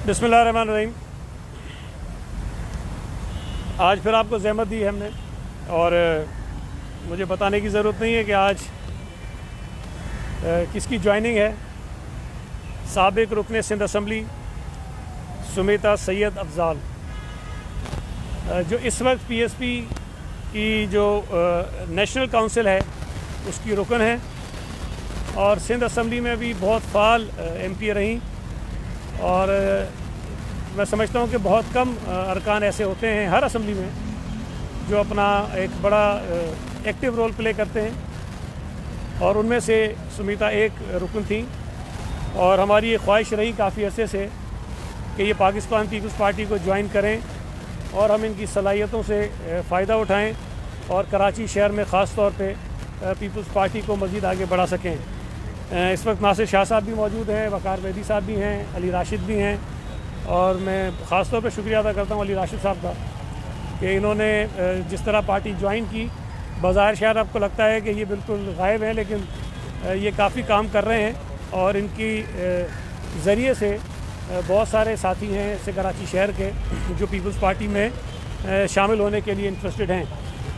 बिस्मिल्लाहिर्रहमानिर्रहीम। आज फिर आपको ज़हमत दी है हमने, और मुझे बताने की ज़रूरत नहीं है कि आज किसकी ज्वाइनिंग है। साबिक रुकने सिंध असम्बली सुमेता सैयद अफजाल, जो इस वक्त पीएसपी की जो नेशनल काउंसिल है उसकी रुकन है, और सिंध असम्बली में भी बहुत फ़ाल एमपी रहीं। और मैं समझता हूँ कि बहुत कम अरकान ऐसे होते हैं हर असम्बली में जो अपना एक बड़ा एक्टिव रोल प्ले करते हैं, और उनमें से सुमीता एक रुकन थी। और हमारी ये ख्वाहिश रही काफ़ी अरसे से कि ये पाकिस्तान पीपल्स पार्टी को ज्वाइन करें और हम इनकी सलाहियतों से फ़ायदा उठाएं और कराची शहर में ख़ास तौर पे पीपल्स पार्टी को मज़ीद आगे बढ़ा सकें। इस वक्त नासिर शाह साहब भी मौजूद हैं, वकार मेहदी साहब भी हैं, अली राशिद भी हैं, और मैं ख़ास तौर पे शुक्रिया अदा करता हूँ अली राशिद साहब का कि इन्होंने जिस तरह पार्टी ज्वाइन की। बाज़ाहिर शायद आपको लगता है कि ये बिल्कुल गायब है, लेकिन ये काफ़ी काम कर रहे हैं, और इनकी ज़रिए से बहुत सारे साथी हैं इससे कराची शहर के जो पीपल्स पार्टी में शामिल होने के लिए इंटरेस्टेड हैं।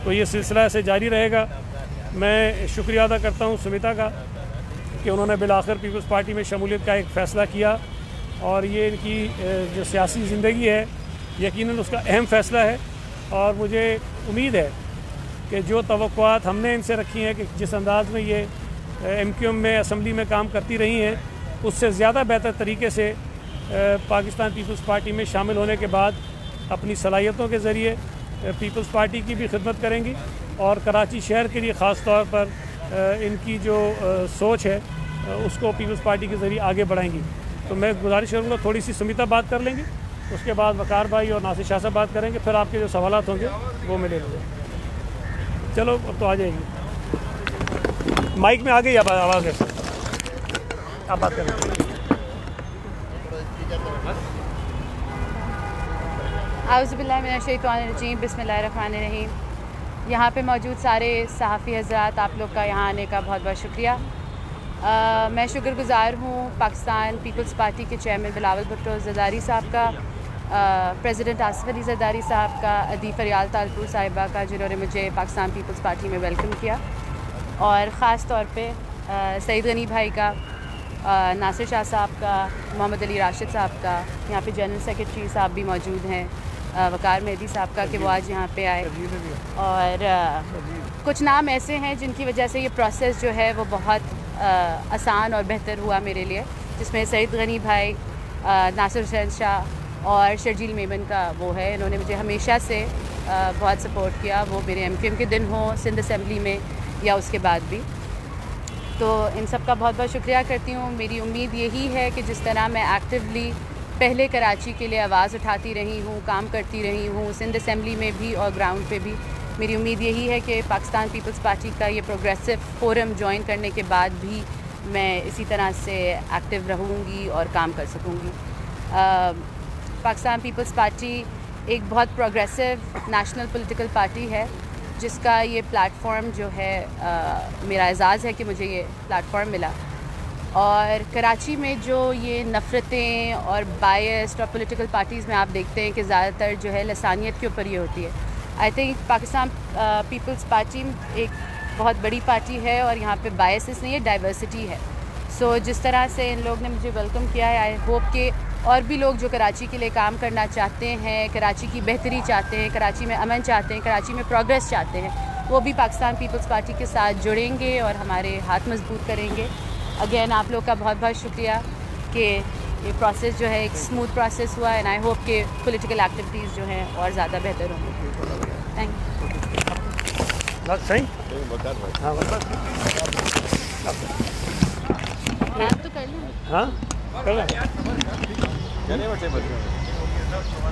तो ये सिलसिला ऐसे जारी रहेगा। मैं शुक्रिया अदा करता हूँ सुमिता का कि उन्होंने बिलाखिर पीपल्स पार्टी में शमूलियत का एक फ़ैसला किया, और ये इनकी जो सियासी ज़िंदगी है यकीनन उसका अहम फ़ैसला है। और मुझे उम्मीद है कि जो तवक्कुआत हमने इनसे रखी हैं कि जिस अंदाज़ में ये एमक्यूएम में असम्बली में काम करती रही हैं, उससे ज़्यादा बेहतर तरीके से पाकिस्तान पीपल्स पार्टी में शामिल होने के बाद अपनी सलाहियतों के ज़रिए पीपल्स पार्टी की भी खिदमत करेंगी, और कराची शहर के लिए ख़ास तौर पर इनकी जो सोच है उसको पीपल्स पार्टी के ज़रिए आगे बढ़ाएंगी। तो मैं गुजारिश करूँगा थोड़ी सी सुमिता बात कर लेंगी, उसके बाद वकार भाई और नासिर शाह साहब बात करेंगे, फिर आपके जो सवालात होंगे वो मैं ले लूँगा। चलो अब तो आ जाएगी, माइक में आ गई अब आवाज़ है, आप बात करें। आउज़ुबिल्लाहि मिनश्शैतानिर्रजीम, बिस्मिल्लाहिर्रहमानिर्रहीम। यहाँ पे मौजूद सारे सहाफ़ी हज़रात, आप लोग का यहाँ आने का बहुत बहुत शुक्रिया। मैं शुक्रगुज़ार हूँ पाकिस्तान पीपल्स पार्टी के चेयरमैन बिलावल भुट्टो ज़रदारी साहब का, प्रेसिडेंट आसिफ अली ज़रदारी साहब का, अदी फरियाल तालपुर साहिबा का, जिन्होंने मुझे पाकिस्तान पीपल्स पार्टी में वेलकम किया, और ख़ास तौर पे सईद गनी भाई का, नासिर शाह साहब का, मोहम्मद अली राशिद साहब का, यहाँ पे जनरल सेक्रेटरी साहब भी मौजूद हैं, वकार मेहदी साहब का कि वो आज यहाँ पे आए। और कुछ नाम ऐसे हैं जिनकी वजह से ये प्रोसेस जो है वो बहुत आसान और बेहतर हुआ मेरे लिए, जिसमें सईद गनी भाई, नासिर हुसैन शाह और शर्जील मेमन का वो है। इन्होंने मुझे हमेशा से बहुत सपोर्ट किया, वो मेरे एमक्यूएम के दिन हों, सिंध असम्बली में या उसके बाद भी। तो इन सब का बहुत बहुत शुक्रिया करती हूँ। मेरी उम्मीद यही है कि जिस तरह मैं एक्टिवली पहले कराची के लिए आवाज़ उठाती रही हूँ, काम करती रही हूँ, सिंध असम्बली में भी और ग्राउंड पे भी, मेरी उम्मीद यही है कि पाकिस्तान पीपल्स पार्टी का ये प्रोग्रेसिव फोरम ज्वाइन करने के बाद भी मैं इसी तरह से एक्टिव रहूँगी और काम कर सकूँगी। पाकिस्तान पीपल्स पार्टी एक बहुत प्रोग्रेसिव नेशनल पॉलिटिकल पार्टी है, जिसका ये प्लेटफॉर्म जो है मेरा एजाज़ है कि मुझे ये प्लेटफॉर्म मिला। और कराची में जो ये नफ़रतें और बायस्ड और पॉलिटिकल पार्टीज़ में आप देखते हैं कि ज़्यादातर जो है लसानियत के ऊपर ये होती है। आई थिंक पाकिस्तान पीपल्स पार्टी एक बहुत बड़ी पार्टी है, और यहाँ पे बायसेस नहीं है, डाइवर्सिटी है। सो जिस तरह से इन लोग ने मुझे वेलकम किया है, आई होप कि और भी लोग जो कराची के लिए काम करना चाहते हैं, कराची की बेहतरी चाहते हैं, कराची में अमन चाहते हैं, कराची में प्रोग्रेस चाहते हैं, वो भी पाकिस्तान पीपल्स पार्टी के साथ जुड़ेंगे और हमारे हाथ मजबूत करेंगे। अगेन आप लोग का बहुत बहुत शुक्रिया कि ये प्रोसेस जो है एक स्मूथ प्रोसेस हुआ, एंड आई होप कि पॉलिटिकल एक्टिविटीज़ जो हैं और ज़्यादा बेहतर होंगी। Thank you. सही तो कर लूँ। हाँ कर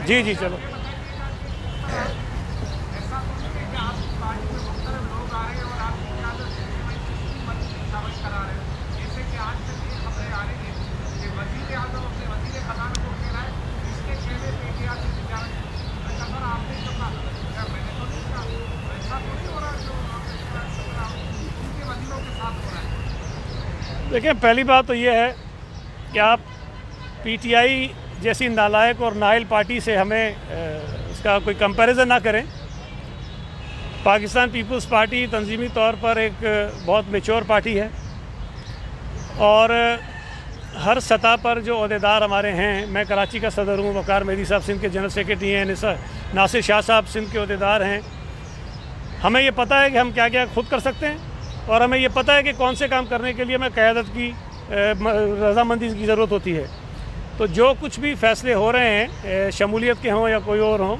जी जी चलो। देखिए, पहली बात तो ये है कि आप पीटीआई जैसी नालायक और नाइल पार्टी से हमें उसका कोई कंपैरिजन ना करें। पाकिस्तान पीपल्स पार्टी तंजीमी तौर पर एक बहुत मैच्योर पार्टी है और हर सतह पर जो अहदेदार हमारे हैं, मैं कराची का सदर हूँ, वक़ार मेहदी साहब सिंध के जनरल सेक्रेटरी हैं, नासिर शाह साहब सिंध के अहदेदार हैं। हमें ये पता है कि हम क्या क्या खुद कर सकते हैं और हमें ये पता है कि कौन से काम करने के लिए हमें क़यादत की रज़ामंदी की ज़रूरत होती है। तो जो कुछ भी फ़ैसले हो रहे हैं, शमूलियत के हों या कोई और हों,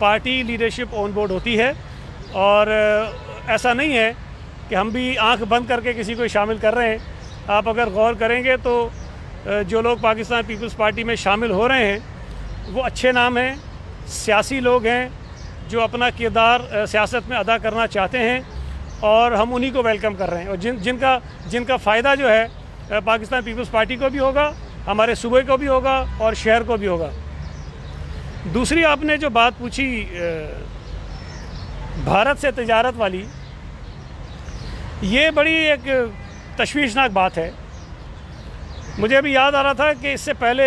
पार्टी लीडरशिप ऑन बोर्ड होती है और ऐसा नहीं है कि हम भी आंख बंद करके किसी को शामिल कर रहे हैं। आप अगर गौर करेंगे तो जो लोग पाकिस्तान पीपल्स पार्टी में शामिल हो रहे हैं वो अच्छे नाम हैं, सियासी लोग हैं जो अपना किरदार सियासत में अदा करना चाहते हैं और हम उन्हीं को वेलकम कर रहे हैं। और जिनका फ़ायदा जो है पाकिस्तान पीपल्स पार्टी को भी होगा, हमारे सूबे को भी होगा और शहर को भी होगा। दूसरी आपने जो बात पूछी भारत से तिजारत वाली, ये बड़ी एक तशवीशनाक बात है। मुझे अभी याद आ रहा था कि इससे पहले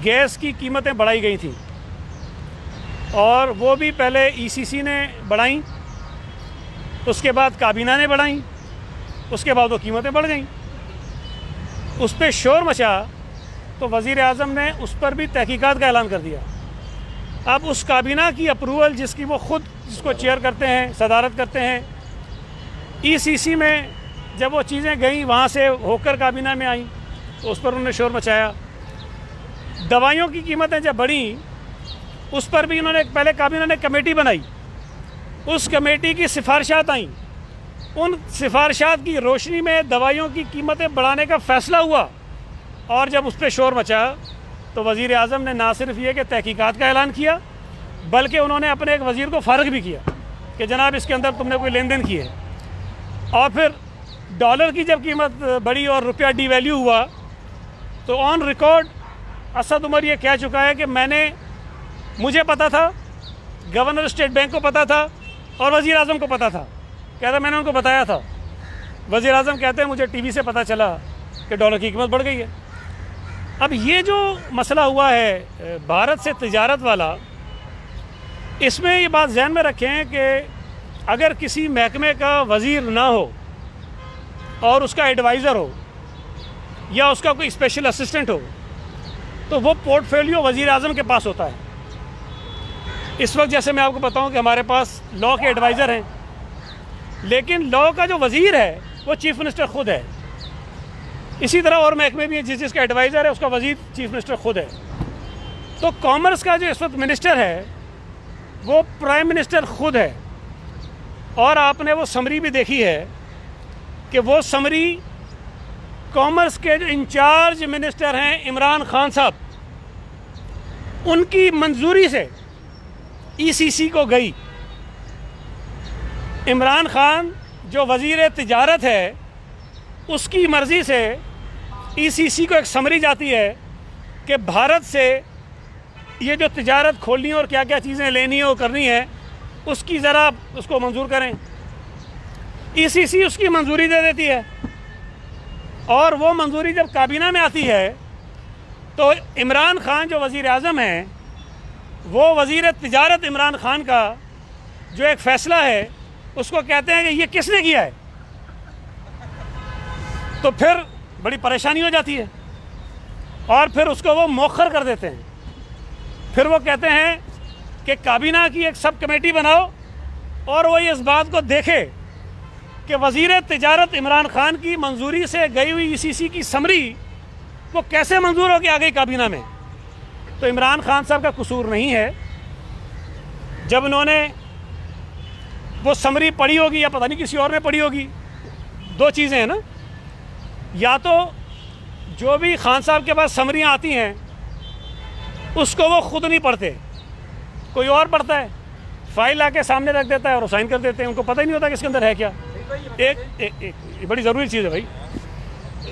गैस की कीमतें बढ़ाई गई थी और वो भी पहले ईसीसी ने बढ़ाई, उसके बाद काबीना ने बढ़ाई, उसके बाद वो कीमतें बढ़ गईं। उस पर शोर मचा तो वज़ीर आज़म ने उस पर भी तहकीकात का ऐलान कर दिया। अब उस काबीना की अप्रूवल जिसकी वो ख़ुद जिसको चेयर करते हैं, सदारत करते हैं, ईसीसी में जब वो चीज़ें गईं वहाँ से होकर काबीना में आईं तो उस पर उन्होंने शोर मचाया। दवाइयों की कीमतें जब बढ़ी उस पर भी उन्होंने पहले काबीना ने कमेटी बनाई, उस कमेटी की सिफारिशात आईं, उन सिफारिशात की रोशनी में दवाइयों की कीमतें बढ़ाने का फ़ैसला हुआ और जब उस पर शोर मचा तो वज़ीर आज़म ने ना सिर्फ ये कि तहकीकात का ऐलान किया बल्कि उन्होंने अपने एक वज़ीर को फ़ारिग भी किया कि जनाब इसके अंदर तुमने कोई लेन देन की है। और फिर डॉलर की जब कीमत बढ़ी और रुपया डीवैल्यू हुआ तो ऑन रिकॉर्ड असद उमर ये कह चुका है कि मुझे पता था, गवर्नर स्टेट बैंक को पता था और वज़ीर आज़म को पता था। कहता मैंने उनको बताया था। वज़ीर आज़म कहते हैं मुझे टीवी से पता चला कि डॉलर की कीमत बढ़ गई है। अब ये जो मसला हुआ है भारत से तिजारत वाला, इसमें ये बात ज़हन में रखें कि अगर किसी महकमे का वज़ीर ना हो और उसका एडवाइज़र हो या उसका कोई स्पेशल असिस्टेंट हो तो वो पोर्टफोलियो वज़ीर आज़म के पास होता है। इस वक्त जैसे मैं आपको बताऊं कि हमारे पास लॉ के एडवाइज़र हैं, लेकिन लॉ का जो वज़ीर है वो चीफ़ मिनिस्टर ख़ुद है। इसी तरह और महकमे भी हैं जिसका एडवाइज़र है उसका वज़ीर चीफ़ मिनिस्टर ख़ुद है। तो कॉमर्स का जो इस वक्त मिनिस्टर है वो प्राइम मिनिस्टर ख़ुद है। और आपने वो समरी भी देखी है कि वो समरी कॉमर्स के जो इंचार्ज मिनिस्टर हैं इमरान खान साहब, उनकी मंजूरी से ईसीसी को गई। इमरान खान जो वज़ीर तिजारत है उसकी मर्ज़ी से ईसीसी को एक समरी जाती है कि भारत से ये जो तिजारत खोलनी है और क्या क्या चीज़ें लेनी है और करनी है उसकी ज़रा उसको मंजूर करें। ईसीसी उसकी मंजूरी दे देती है और वो मंजूरी जब काबीना में आती है तो इमरान खान जो वज़ीर आज़म हैं वो वज़ीर तिजारत इमरान खान का जो एक फ़ैसला है उसको कहते हैं कि ये किसने किया है। तो फिर बड़ी परेशानी हो जाती है और फिर उसको वो मौखर कर देते हैं। फिर वो कहते हैं कि काबीना की एक सब कमेटी बनाओ और वो इस बात को देखे कि वज़ीर तिजारत इमरान खान की मंजूरी से गई हुई ईसीसी की समरी वो कैसे मंजूर हो के आ गई काबीना में। तो इमरान खान साहब का कसूर नहीं है। जब उन्होंने वो समरी पढ़ी होगी या पता नहीं किसी और ने पढ़ी होगी, दो चीज़ें हैं ना, या तो जो भी खान साहब के पास समरियाँ आती हैं उसको वो ख़ुद नहीं पढ़ते, कोई और पढ़ता है, फाइल आके सामने रख देता है और साइन कर देते हैं, उनको पता ही नहीं होता कि इसके अंदर है क्या। एक बड़ी ज़रूरी चीज़ है भाई।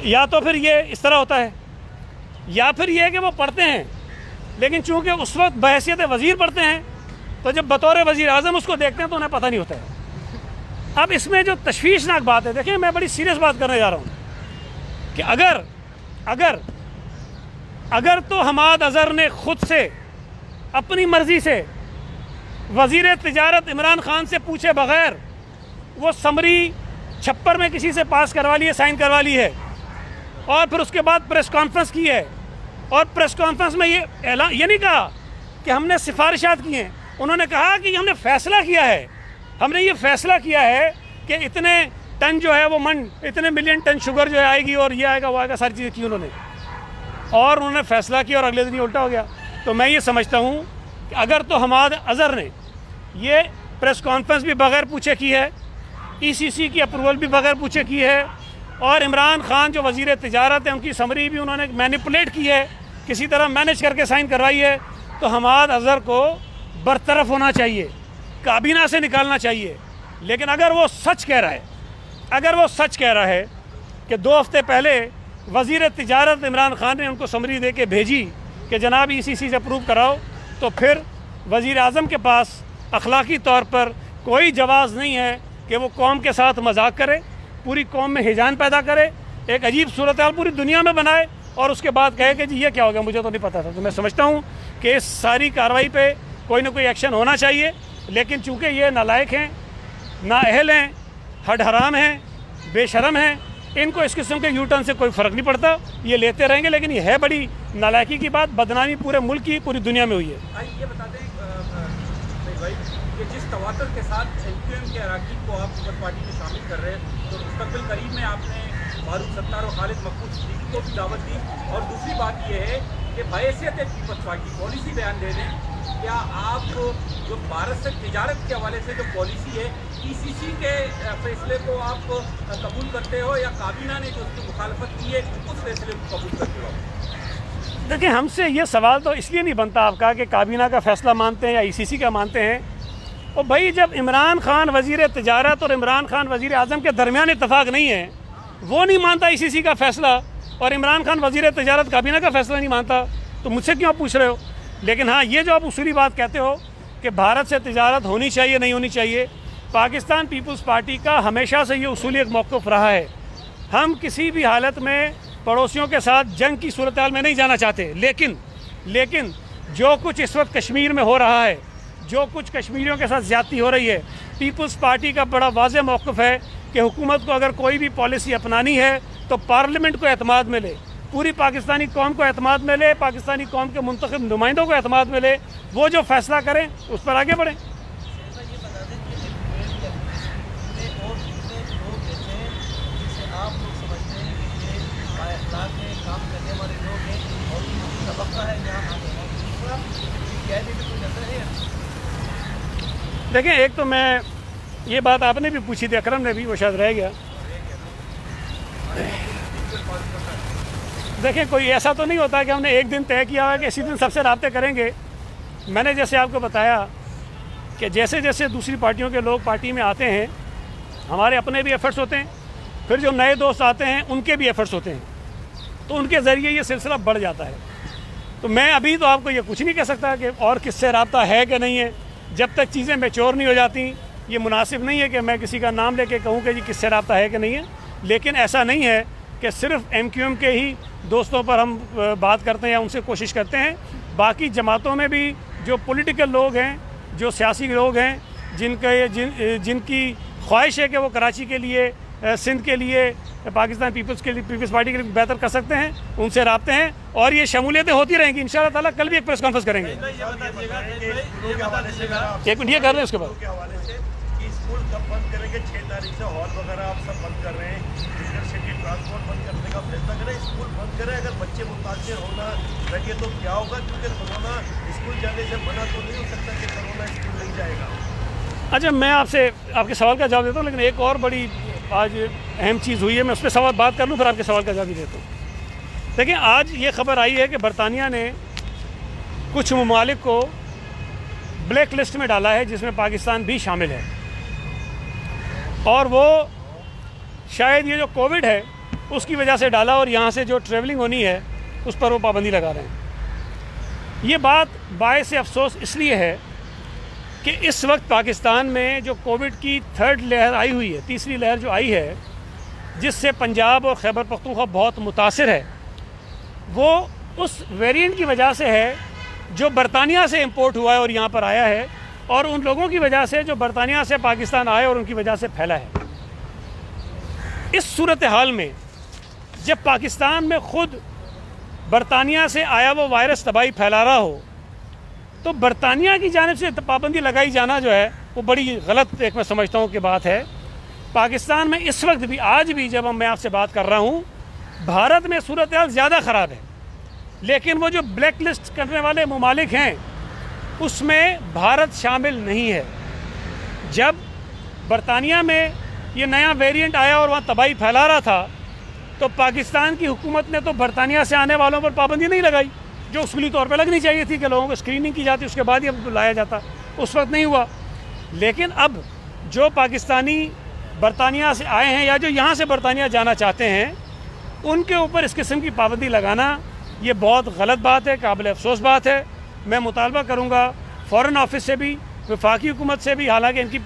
या तो फिर ये इस तरह होता है या फिर ये है कि वो पढ़ते हैं लेकिन चूँकि उस वक्त बहैसियत वज़ीर पढ़ते हैं तो जब बतौर वज़ीर आज़म उसको देखते हैं तो उन्हें पता नहीं होता है। अब इसमें जो तशवीशनाक बात है, देखिए मैं बड़ी सीरियस बात करने जा रहा हूँ कि अगर अगर तो हमाद अज़हर ने ख़ुद से अपनी मर्ज़ी से वज़ीर तिजारत इमरान ख़ान से पूछे बग़ैर वो समरी छप्पर में किसी से पास करवा ली है, साइन करवा ली है, और फिर उसके बाद प्रेस कॉन्फ्रेंस की है, और प्रेस कॉन्फ्रेंस में ये ऐलान, ये नहीं कहा कि हमने सिफारिशात की हैं, उन्होंने कहा कि हमने फ़ैसला किया है, हमने ये फ़ैसला किया है कि इतने टन जो है वो मन, इतने मिलियन टन शुगर जो है आएगी और ये आएगा वो आएगा, सारी चीज़ें की उन्होंने, और उन्होंने फ़ैसला किया और अगले दिन ही उल्टा हो गया। तो मैं ये समझता हूँ कि अगर तो हमाद अज़हर ने ये प्रेस कॉन्फ्रेंस भी बग़ैर पूछे की है, ECC की अप्रूवल भी बग़ैर पूछे की है, और इमरान ख़ान जो वज़ीर तिजारत है उनकी समरी भी उन्होंने मैनिपुलेट की है, किसी तरह मैनेज करके साइन करवाई है, तो हमाद अज़हर को बरतरफ होना चाहिए, काबीना से निकालना चाहिए। लेकिन अगर वो सच कह रहा है, अगर वो सच कह रहा है कि 2 हफ्ते पहले वज़ीर तिजारत इमरान ख़ान ने उनको समरी दे के भेजी कि जनाब ECC से अप्रूव कराओ, तो फिर वज़ीर आज़म के पास अखलाकी तौर पर कोई जवाज़ नहीं है कि वो कौम के साथ मजाक करे, पूरी कौम में हिजान पैदा करे, एक अजीब सूरत हाल पूरी दुनिया में बनाए, और उसके बाद कहे कि जी ये क्या हो गया, मुझे तो नहीं पता था। तो मैं समझता हूँ कि इस सारी कार्रवाई पे कोई ना कोई एक्शन होना चाहिए, लेकिन चूँकि ये नालायक हैं, नाअहल हैं, हड हराम हैं, बेशरम हैं, इनको इस किस्म के यू टर्न से कोई फ़र्क नहीं पड़ता, ये लेते रहेंगे। लेकिन ये है बड़ी नालायकी की बात, बदनामी पूरे मुल्क की, पूरी दुनिया में हुई है। ये बता दें भाई कि जिस तवातर के साथ MQM के अरकान को आप पीपल्स पार्टी में शामिल कर रहे हैं, तो मुस्तकबिल करीब में आपने फारूक सत्तार और खालिद मकबूल सिद्दीकी को भी दावत दी, और दूसरी बात यह है कि बहैसियत पीपल्स पार्टी पॉलिसी बयान दे दें, क्या आप जो भारत से तिजारत के हवाले से जो पॉलिसी है ECC के फैसले को आप कबूल करते हो, या काबीना ने जो उसकी मुखालफत की है उस फैसले को कबूल करते हो? देखिए, हमसे ये सवाल तो इसलिए नहीं बनता आपका कि काबीना का फ़ैसला मानते हैं या ECC का मानते हैं। और भाई, जब इमरान ख़ान वज़ीर तिजारत और इमरान ख़ान वज़ीर आज़म के दरमियान इत्तफ़ाक़ नहीं है, वो नहीं मानता ECC का फ़ैसला, और इमरान ख़ान वज़ीर तिजारत काबीना का फ़ैसला नहीं मानता, तो मुझसे क्यों आप पूछ रहे हो? लेकिन हाँ, ये जो आप उसूली बात कहते हो कि भारत से तिजारत होनी चाहिए नहीं होनी चाहिए, पाकिस्तान पीपल्स पार्टी का हमेशा से ये उसूली एक मौक़िफ़ रहा है। हम किसी भी हालत में पड़ोसियों के साथ जंग की सूरत हाल में नहीं जाना चाहते, लेकिन जो कुछ इस वक्त कश्मीर में हो रहा है, जो कुछ कश्मीरियों के साथ ज़्यादती हो रही है, पीपल्स पार्टी का बड़ा वाज़ेह मौक़िफ़ है कि हुकूमत को अगर कोई भी पॉलिसी अपनानी है तो पार्लियामेंट को एतमाद मिले, पूरी पाकिस्तानी कौम को एतमाद मिले, पाकिस्तानी कौम के मुंतखब नुमाइंदों को एतमाद मिले, वो जो फ़ैसला करें उस पर आगे बढ़ें। देखें, एक तो मैं ये बात आपने भी पूछी थी, अकरम ने भी, वो शायद रह गया। देखें, कोई ऐसा तो नहीं होता कि हमने एक दिन तय किया हुआ कि इसी दिन सबसे राब्ते करेंगे। मैंने जैसे आपको बताया कि जैसे जैसे दूसरी पार्टियों के लोग पार्टी में आते हैं, हमारे अपने भी एफ़र्ट्स होते हैं, फिर जो नए दोस्त आते हैं उनके भी एफ़र्ट्स होते हैं, तो उनके ज़रिए ये सिलसिला बढ़ जाता है। तो मैं अभी तो आपको ये कुछ नहीं कह सकता कि और किससे रब्ता है कि नहीं है, जब तक चीज़ें मैच्योर नहीं हो जाती। ये मुनासिब नहीं है कि मैं किसी का नाम लेके कहूँ कि जी किससे रब्ता है कि नहीं है। लेकिन ऐसा नहीं है कि सिर्फ MQM के ही दोस्तों पर हम बात करते हैं या उनसे कोशिश करते हैं, बाकी जमातों में भी जो पॉलिटिकल लोग हैं, जो सियासी लोग हैं, जिनकी ख्वाहिश है कि वो कराची के लिए, सिंध के लिए, पाकिस्तान पीपल्स पार्टी के लिए बेहतर कर सकते हैं, उनसे रब्ते हैं, और ये शमूलियतें होती रहेंगी इंशाअल्लाह ताला। कल भी एक प्रेस कॉन्फ्रेंस करेंगे। एक मिनट ये कर रहे हैं, उसके बाद स्कूल कब बंद करेंगे? 6 तारीख से हॉल वगैरह आप सब बंद कर रहे हैं, इंटरसिटी ट्रांसपोर्ट बंद करने का फैसला करें, स्कूल बंद करें। अगर बच्चे मुतासिर होना लगे तो क्या होगा? क्योंकि कोरोना स्कूल जाने से मना तो नहीं हो सकता कि कोरोना स्कूल नहीं जाएगा। अच्छा, मैं आपके सवाल का जवाब देता हूँ, लेकिन एक और बड़ी आज अहम चीज़ हुई है, मैं उस पर सवाल बात कर लूँ, फिर आपके सवाल का जवाब भी देता हूँ। देखिए, आज ये खबर आई है कि बरतानिया ने कुछ ममालिक को ब्लैक लिस्ट में डाला है, जिसमें पाकिस्तान भी शामिल है, और वो शायद ये जो कोविड है उसकी वजह से डाला, और यहाँ से जो ट्रैवलिंग होनी है उस पर वो पाबंदी लगा रहे हैं। ये बात बायस अफसोस इसलिए है कि इस वक्त पाकिस्तान में जो कोविड की 3rd लहर आई हुई है, तीसरी लहर जो आई है, जिससे पंजाब और खैबर पख्तूनख्वा बहुत मुतासिर है, वो उस वेरिएंट की वजह से है जो बरतानिया से इंपोर्ट हुआ है और यहाँ पर आया है, और उन लोगों की वजह से जो बरतानिया से पाकिस्तान आए और उनकी वजह से फैला है। इस सूरत हाल में जब पाकिस्तान में खुद बरतानिया से आया वो वायरस तबाही फैला रहा हो, तो बरतानिया की जानिब से पाबंदी लगाई जाना जो है वो बड़ी गलत एक मैं समझता हूँ कि बात है। पाकिस्तान में इस वक्त भी, आज भी जब मैं आपसे बात कर रहा हूँ, भारत में सूरत हाल ज़्यादा ख़राब है, लेकिन वो जो ब्लैक लिस्ट करने वाले ममालिक हैं उसमें भारत शामिल नहीं है। जब बरतानिया में ये नया वेरिएंट आया और वहाँ तबाही फैला रहा था, तो पाकिस्तान की हुकूमत ने तो बरतानिया से आने वालों पर पाबंदी नहीं लगाई, जो उसूली तौर पर लगनी चाहिए थी कि लोगों को स्क्रीनिंग की जाती, उसके बाद ही अब लाया जाता। उस वक्त नहीं हुआ। लेकिन अब जो पाकिस्तानी बरतानिया से आए हैं या जो यहाँ से बरतानिया जाना चाहते हैं, उनके ऊपर इस किस्म की पाबंदी लगाना ये बहुत गलत बात है, काबिल अफसोस बात है। मैं मुतालबा करूँगा फ़ॉरेन ऑफिस से भी, वफाकी हुकूमत से भी, हालांकि इनकी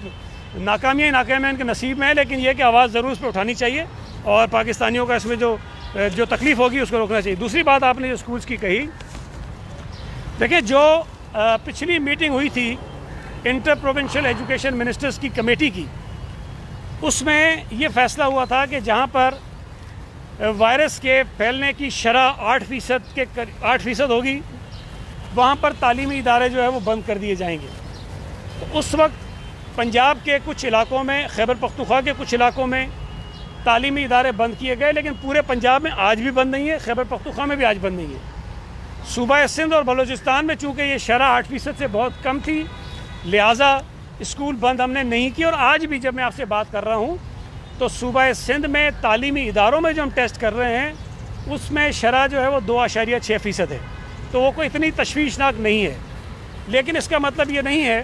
नाकामियाँ इनके नसीब में है, लेकिन ये कि आवाज़ ज़रूर इस पर उठानी चाहिए और पाकिस्तानियों का इसमें जो तकलीफ़ होगी उसको रोकना चाहिए। दूसरी बात आपने जो स्कूल्स की कही, देखिए जो पिछली मीटिंग हुई थी इंटर प्रोविंशियल एजुकेशन मिनिस्टर्स की कमेटी की, उसमें ये फ़ैसला हुआ था कि जहाँ पर वायरस के फैलने की शरह 8% होगी, वहाँ पर तालीमी इदारे जो है वो बंद कर दिए जाएंगे। तो उस वक्त पंजाब के कुछ इलाकों में, खैबर पख्तूनख्वा के कुछ इलाकों में तालीमी इदारे बंद किए गए, लेकिन पूरे पंजाब में आज भी बंद नहीं है, खैबर पख्तूनख्वा में भी आज बंद नहीं है। सूबा सिंध और बलूचिस्तान में चूँकि ये शरह 8% से बहुत कम थी, लिहाजा स्कूल बंद हमने नहीं किए। और आज भी जब मैं आपसे बात कर रहा हूँ तो सूबा सिंध में तालीमी इदारों में जो हम टेस्ट कर रहे हैं उसमें शरह जो है वो 2.6% है, तो वो कोई इतनी तशवीशनाक नहीं है। लेकिन इसका मतलब ये नहीं है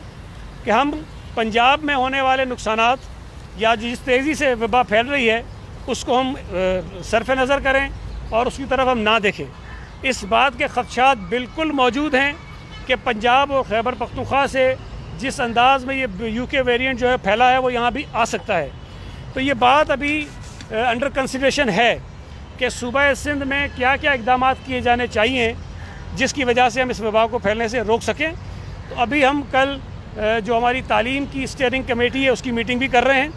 कि हम पंजाब में होने वाले नुकसानात या जिस तेज़ी से वबा फैल रही है उसको हम सरफ नज़र करें और उसकी तरफ हम ना देखें। इस बात के खदशात बिल्कुल मौजूद हैं कि पंजाब और खैबर पख्तूनख्वा से जिस अंदाज़ में ये यूके वेरिएंट जो है फैला है वो यहाँ भी आ सकता है। तो ये बात अभी अंडर कंसिडरेशन है कि सूबा सिंध में क्या क्या इक़दाम किए जाने चाहिए जिसकी वजह से हम इस वबा को फैलने से रोक सकें। तो अभी हम कल जो हमारी तालीम की स्टीयरिंग कमेटी है उसकी मीटिंग भी कर रहे हैं,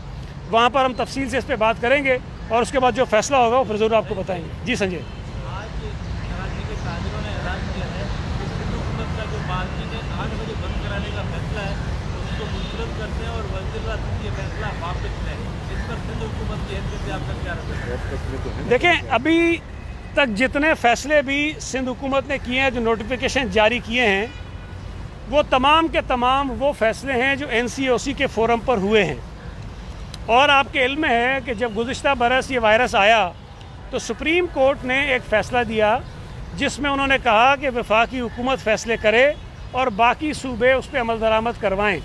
वहाँ पर हम तफसील से इस पर बात करेंगे और उसके बाद जो फैसला होगा वो फिर ज़रूर आपको बताएंगे। जी संजय। आज कराची के कादिरों ने ऐलान किया है कि सिंध हुकूमत का जो मार्केट है 8 बजे बंद कराने का फैसला है उसको मुस्तरद करते हैं और वज़ीर सिंध ये फैसला वापस लें। इस पर सिंध हुकूमत की हैसियत से आपका क्या रवैया है? देखें, अभी तक जितने फ़ैसले भी सिंध हुकूमत ने किए हैं, जो नोटिफिकेशन जारी किए हैं, वो तमाम के तमाम वो फ़ैसले हैं जो NCOC के फ़ोरम पर हुए हैं। और आपके इल्म में है कि जब गुज़िश्ता बरस ये वायरस आया तो सुप्रीम कोर्ट ने एक फ़ैसला दिया जिसमें उन्होंने कहा कि वफाकी हुकूमत फ़ैसले करे और बाकी सूबे उस पर अमल दरामद करवाएँ।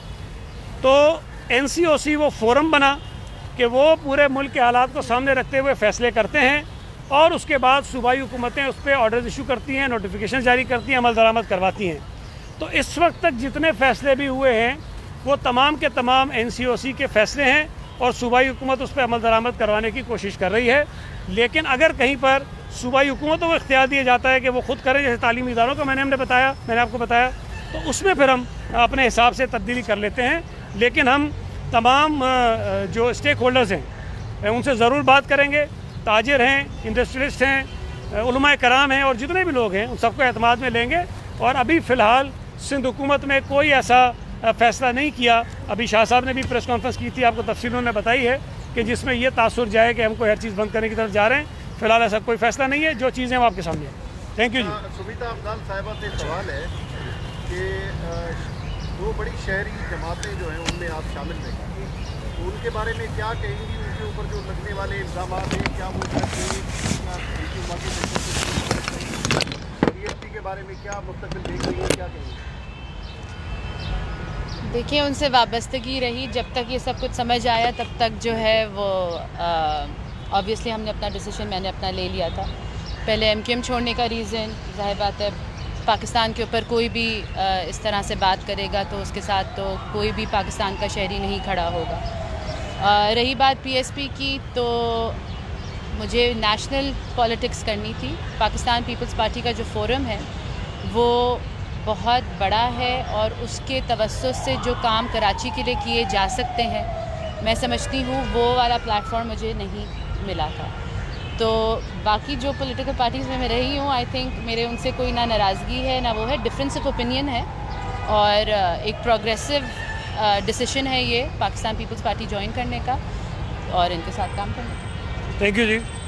तो NCOC वो फ़ोरम बना कि वो पूरे मुल्क के हालात को सामने रखते हुए फ़ैसले करते हैं और उसके बाद सूबाई हुकूमतें उस पर ऑर्डर इशू करती हैं, नोटिफिकेशन जारी करती हैं, अमल दरामद करवाती हैं। तो इस वक्त तक जितने फ़ैसले भी हुए हैं वो तमाम के तमाम NCOC के फ़ैसले हैं और सूबाई हुकूमत उस पर अमल दरामद करवाने की कोशिश कर रही है। लेकिन अगर कहीं पर सूबाई हुकूमतों को इख्तियार दिया जाता है कि वो खुद करें, जैसे तालीमी इदारों का मैंने आपको बताया, तो उसमें फिर हम अपने हिसाब से तब्दीली कर लेते हैं। लेकिन हम तमाम जो स्टेक होल्डर्स हैं उनसे ज़रूर बात करेंगे, ताजिर हैं, इंडस्ट्रियलिस्ट हैं, उलमाए कराम हैं और जितने भी लोग हैं उन सबको एतमाद में लेंगे। और अभी फ़िलहाल सिंध हुकूमत ने कोई ऐसा फ़ैसला नहीं किया। अभी शाह साहब ने भी प्रेस कॉन्फ्रेंस की थी, आपको तफसील उन्होंने बताई है कि जिसमें ये तासुर जाए कि हमको हर चीज़ बंद करने की तरफ जा रहे हैं। फ़िलहाल ऐसा कोई फ़ैसला नहीं है, जो चीज़ें वो आपके सामने हैं। थैंक यू जी। सुमिता अफजाल साहिबा से सवाल है कि 2 बड़ी शहरी जमातें जो हैं उनमें आप शामिल नहीं, तो उनके बारे में क्या कहेंगी? उनके ऊपर जो लगने वाले इल्ज़ाम हैं क्या वो DSP के बारे में क्या मुस्तक़बिल देख रही है, क्या कहेंगी? देखिए, उनसे वाबस्तगी रही जब तक ये सब कुछ समझ आया तब तक जो है वो ऑब्वियसली हमने अपना डिसीजन मैंने अपना ले लिया था। पहले MQM छोड़ने का रीज़न ज़ाहिर बात है, पाकिस्तान के ऊपर कोई भी इस तरह से बात करेगा तो उसके साथ तो कोई भी पाकिस्तान का शहरी नहीं खड़ा होगा। रही बात PSP की, तो मुझे नेशनल पॉलिटिक्स करनी थी। पाकिस्तान पीपल्स पार्टी का जो फोरम है वो बहुत बड़ा है और उसके तवज्जुह से जो काम कराची के लिए किए जा सकते हैं, मैं समझती हूँ वो वाला प्लेटफॉर्म मुझे नहीं मिला था। तो बाकी जो पॉलिटिकल पार्टीज़ में मैं रही हूँ, आई थिंक मेरे उनसे कोई ना नाराज़गी है ना वो है, डिफरेंस ऑफ ओपिनियन है और एक प्रोग्रेसिव डिसीजन है ये पाकिस्तान पीपल्स पार्टी ज्वाइन करने का और इनके साथ काम करने का। Thank you ji.